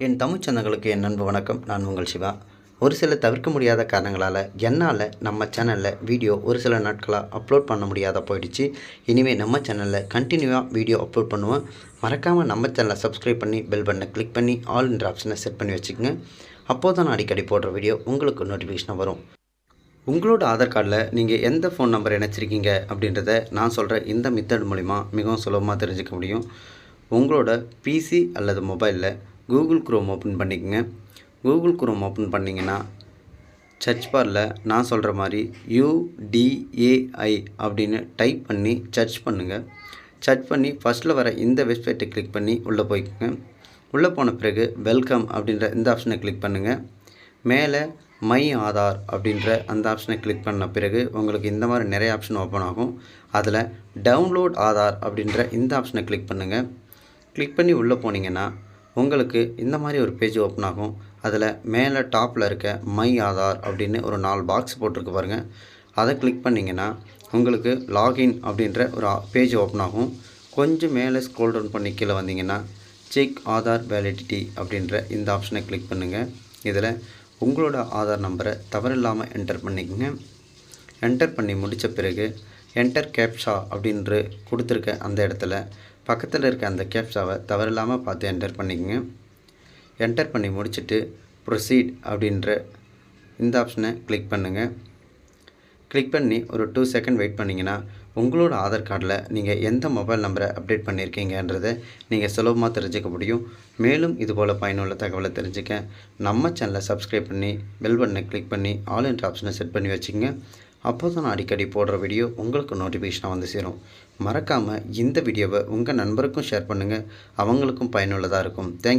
என் தமிழ் சொந்தங்களுக்கு என் அன்பு வணக்கம். நான் உங்கள் சிவா. ஒரு சில தவிர்க்க முடியாத காரணங்களால் என்னால் நம்ம சேனலில் வீடியோ ஒரு சில நாட்களாக அப்லோட் பண்ண முடியாத போயிடுச்சு. இனிமேல் நம்ம சேனலில் கண்டினியூவாக வீடியோ அப்லோட் பண்ணுவேன். மறக்காமல் நம்ம சேனலை சப்ஸ்கிரைப் பண்ணி பெல் பட்டனை கிளிக் பண்ணி ஆல் என்ற ஆப்ஷனை செட் பண்ணி வச்சுக்கோங்க. அப்போது தான் நான் அடிக்கடி போடுற வீடியோ உங்களுக்கு நோட்டிஃபிகேஷனாக வரும். உங்களோட ஆதார் கார்டில் நீங்கள் எந்த ஃபோன் நம்பர் இணைச்சிருக்கீங்க அப்படின்றத நான் சொல்கிற இந்த மெத்தட் மூலிமா மிகவும் சுலபமாக தெரிஞ்சுக்க முடியும். உங்களோட பிசி அல்லது மொபைலில் கூகுள் குரோம் ஓப்பன் பண்ணிக்கோங்க. கூகுள் குரோம் ஓப்பன் பண்ணிங்கன்னா சர்ச் பாரில் நான் சொல்கிற மாதிரி UDAI அப்படின்னு டைப் பண்ணி சர்ச் பண்ணுங்கள். சர்ச் பண்ணி ஃபஸ்ட்டில் வர இந்த வெப்சைட்டை கிளிக் பண்ணி உள்ளே போய்க்குங்க. உள்ளே போன பிறகு வெல்கம் அப்படின்ற இந்த ஆப்ஷனை கிளிக் பண்ணுங்கள். மேலே மை ஆதார் அப்படின்ற அந்த ஆப்ஷனை கிளிக் பண்ண பிறகு உங்களுக்கு இந்த மாதிரி நிறைய ஆப்ஷன் ஓப்பன் ஆகும். அதில் டவுன்லோட் ஆதார் அப்படின்ற இந்த ஆப்ஷனை கிளிக் பண்ணுங்கள். கிளிக் பண்ணி உள்ளே போனீங்கன்னா உங்களுக்கு இந்த மாதிரி ஒரு பேஜ் ஓப்பன் ஆகும். அதில் மேலே டாப்பில் இருக்க மை ஆதார் அப்படின்னு ஒரு 4 பாக்ஸ் போட்டிருக்கு பாருங்கள். அதை கிளிக் பண்ணிங்கன்னா உங்களுக்கு லாகின் அப்படின்ற ஒரு பேஜ் ஓப்பன் ஆகும். கொஞ்சம் மேலே ஸ்க்ரோல் டவுன் பண்ணி கீழே வந்தீங்கன்னா செக் ஆதார் வேலிடிட்டி அப்படின்ற இந்த ஆப்ஷனை கிளிக் பண்ணுங்கள். இதில் உங்களோட ஆதார் நம்பரை தவறில்லாமல் என்டர் பண்ணிக்கோங்க. என்டர் பண்ணி முடித்த பிறகு என்டர் கேப்ஷா அப்படின்று கொடுத்துருக்க அந்த இடத்துல பக்கத்தில் இருக்க அந்த கேப்ஷாவை தவறில்லாமல் பார்த்து என்டர் பண்ணிக்கோங்க. என்டர் பண்ணி முடிச்சுட்டு ப்ரொசீட் அப்படின்ற இந்த ஆப்ஷனை கிளிக் பண்ணுங்கள். கிளிக் பண்ணி ஒரு 2 செகண்ட் வெயிட் பண்ணிங்கன்னா உங்களோட ஆதார் கார்டில் நீங்கள் எந்த மொபைல் நம்பரை அப்டேட் பண்ணியிருக்கீங்கன்றதை நீங்கள் சுலபமாக தெரிஞ்சுக்க முடியும். மேலும் இதுபோல் பயனுள்ள தகவலை தெரிஞ்சுக்க நம்ம சேனலை சப்ஸ்கிரைப் பண்ணி பெல் பட்டனை கிளிக் பண்ணி ஆல் என்ற ஆப்ஷனை செட் பண்ணி வச்சுக்கோங்க. அப்போ தான் நான் அடிக்கடி போடுற வீடியோ உங்களுக்கு நோட்டிஃபிகேஷனாக வந்து சேரும். மறக்காமல் இந்த வீடியோவை உங்கள் நண்பருக்கும் ஷேர் பண்ணுங்கள். அவங்களுக்கும் பயனுள்ளதாக இருக்கும். தேங்க்யூ.